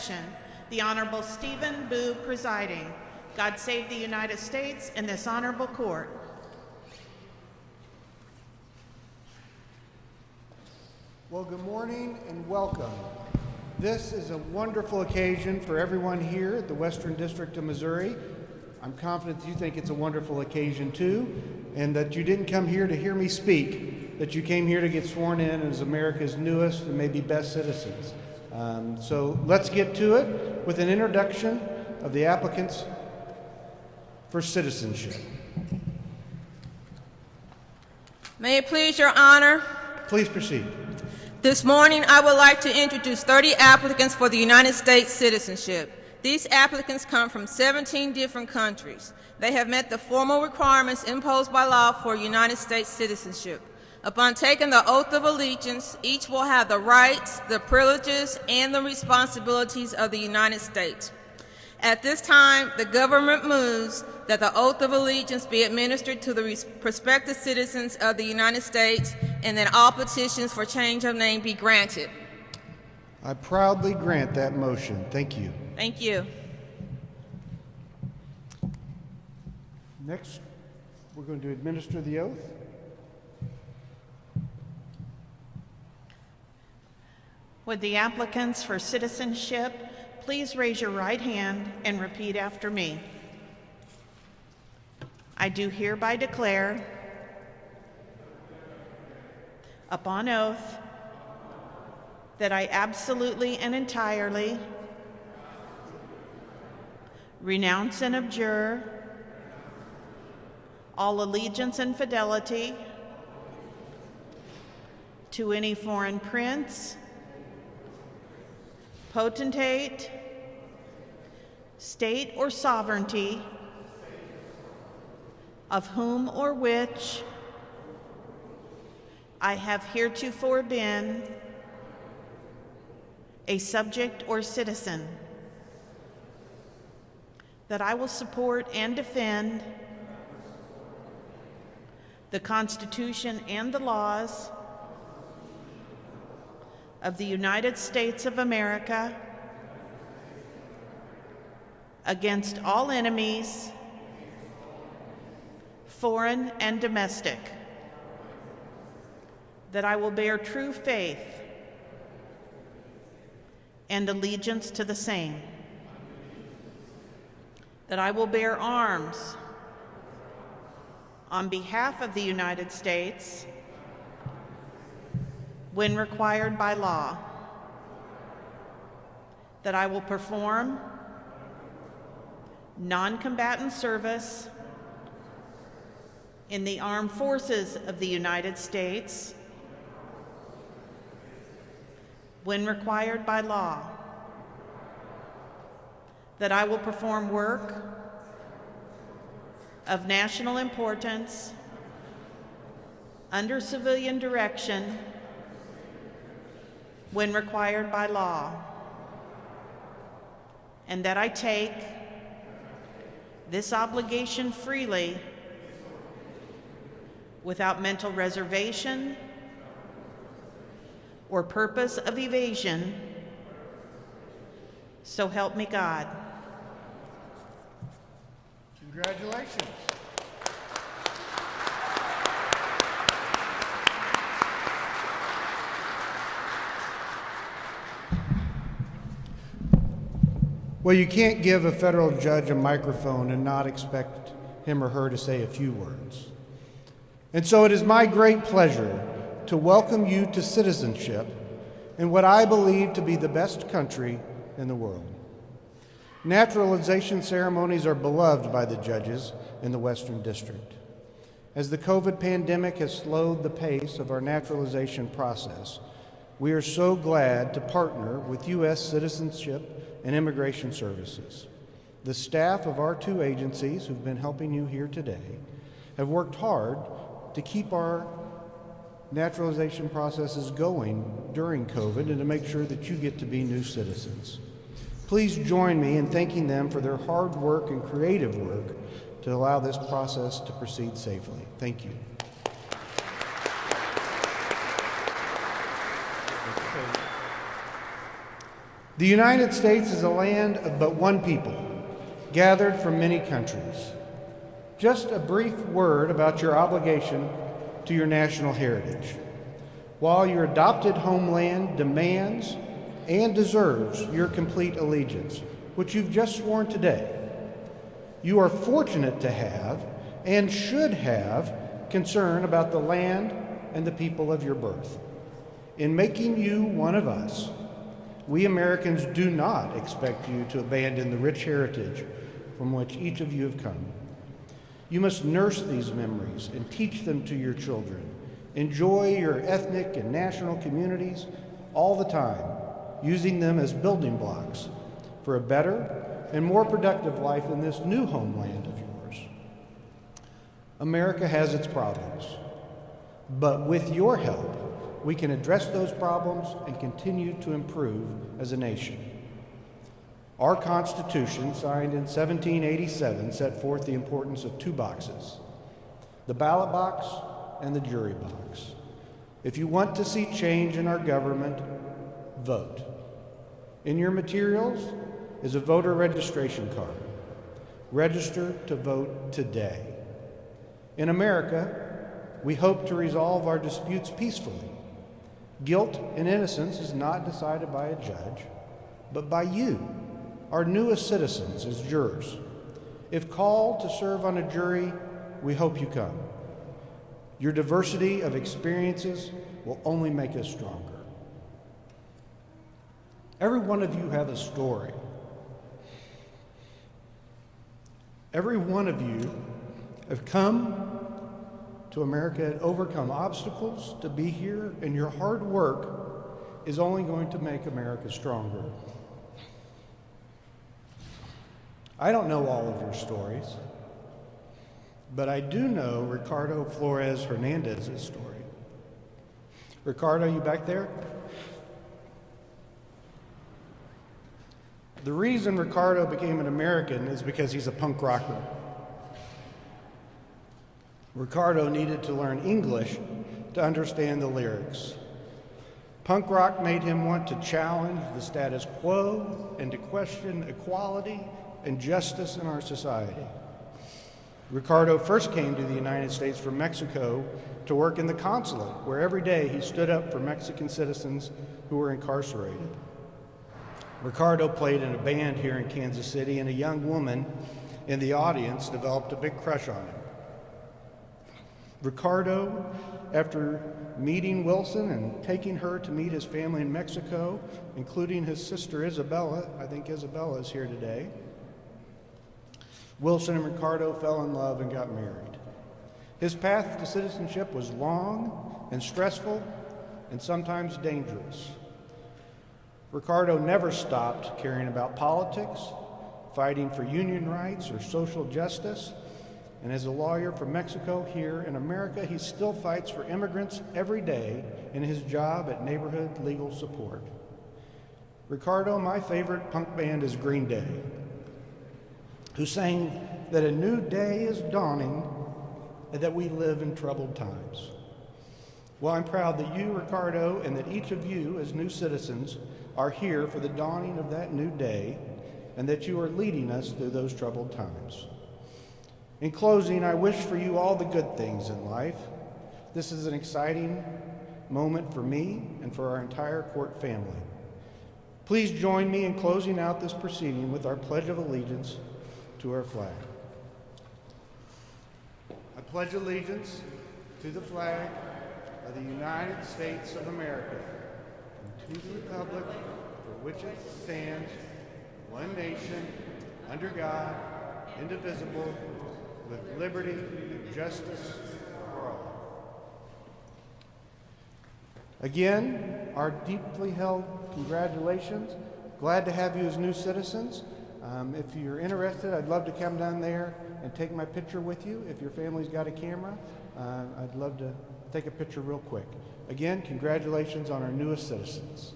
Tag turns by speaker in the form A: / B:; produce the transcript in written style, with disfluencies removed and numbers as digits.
A: Section, the Honorable Stephen Boo presiding. God save the United States and this honorable court.
B: Well, good morning and welcome. This is a wonderful occasion for everyone here at the Western District of Missouri. I'm confident that you think it's a wonderful occasion too, and that you didn't come here to hear me speak, that you came here to get sworn in as America's newest and maybe best citizens. So let's get to it with an introduction of the applicants for citizenship.
C: May it please your honor.
B: Please proceed.
C: This morning, I would like to introduce 30 applicants for the United States citizenship. These applicants come from 17 different countries. They have met the formal requirements imposed by law for United States citizenship. Upon taking the oath of allegiance, each will have the rights, the privileges, and the responsibilities of the United States. At this time, the government moves that the oath of allegiance be administered to the prospective citizens of the United States and that all petitions for change of name be granted.
B: I proudly grant that motion. Thank you.
C: Thank you.
B: Next, we're going to administer the oath.
A: Would the applicants for citizenship please raise your right hand and repeat after me? I do hereby declare, upon oath, that I absolutely and entirely renounce and abjure all allegiance and fidelity to any foreign prince, potentate, state, or sovereignty of whom or which I have heretofore been a subject or citizen, that I will support and defend the Constitution and the laws of the United States of America against all enemies, foreign and domestic, that I will bear true faith and allegiance to the same, that I will bear arms on behalf of the United States when required by law, that I will perform non-combatant service in the armed forces of the United States when required by law, that I will perform work of national importance under civilian direction when required by law, and that I take this obligation freely without mental reservation or purpose of evasion, so help me God.
B: Congratulations. Well, you can't give a federal judge a microphone and not expect him or her to say a few words. And so it is my great pleasure to welcome you to citizenship in what I believe to be the best country in the world. Naturalization ceremonies are beloved by the judges in the Western District. As the COVID pandemic has slowed the pace of our naturalization process, we are so glad to partner with U.S. Citizenship and Immigration Services. The staff of our two agencies who've been helping you here today have worked hard to keep our naturalization processes going during COVID and to make sure that you get to be new citizens. Please join me in thanking them for their hard work and creative work to allow this process to proceed safely. Thank you. The United States is a land of but one people, gathered from many countries. Just a brief word about your obligation to your national heritage. While your adopted homeland demands and deserves your complete allegiance, which you've just sworn today, you are fortunate to have and should have concern about the land and the people of your birth. In making you one of us, we Americans do not expect you to abandon the rich heritage from which each of you have come. You must nurse these memories and teach them to your children. Enjoy your ethnic and national communities all the time, using them as building blocks for a better and more productive life in this new homeland of yours. America has its problems, but with your help, we can address those problems and continue to improve as a nation. Our Constitution, signed in 1787, set forth the importance of two boxes, the ballot box and the jury box. If you want to see change in our government, vote. In your materials is a voter registration card. Register to vote today. In America, we hope to resolve our disputes peacefully. Guilt and innocence is not decided by a judge, but by you, our newest citizens as jurors. If called to serve on a jury, we hope you come. Your diversity of experiences will only make us stronger. Every one of you has a story. Every one of you have come to America and overcome obstacles to be here, and your hard work is only going to make America stronger. I don't know all of your stories, but I do know Ricardo Flores Hernandez's story. Ricardo, you back there? The reason Ricardo became an American is because he's a punk rocker. Ricardo needed to learn English to understand the lyrics. Punk rock made him want to challenge the status quo and to question equality and justice in our society. Ricardo first came to the United States from Mexico to work in the consulate, where every day he stood up for Mexican citizens who were incarcerated. Ricardo played in a band here in Kansas City, and a young woman in the audience developed a big crush on him. Ricardo, after meeting Wilson and taking her to meet his family in Mexico, including his sister Isabella, I think Isabella is here today, Wilson and Ricardo fell in love and got married. His path to citizenship was long and stressful and sometimes dangerous. Ricardo never stopped caring about politics, fighting for union rights or social justice, and as a lawyer from Mexico here in America, he still fights for immigrants every day in his job at Neighborhood Legal Support. Ricardo, my favorite punk band is Green Day, who sang that a new day is dawning and that we live in troubled times. Well, I'm proud that you, Ricardo, and that each of you as new citizens are here for the dawning of that new day, and that you are leading us through those troubled times. In closing, I wish for you all the good things in life. This is an exciting moment for me and for our entire court family. Please join me in closing out this proceeding with our Pledge of Allegiance to our flag. I pledge allegiance to the flag of the United States of America and to the republic for which it stands, one nation, under God, indivisible, with liberty and justice for all. Again, our deeply held congratulations. Glad to have you as new citizens. If you're interested, I'd love to come down there and take my picture with you. If your family's got a camera, I'd love to take a picture real quick. Again, congratulations on our newest citizens.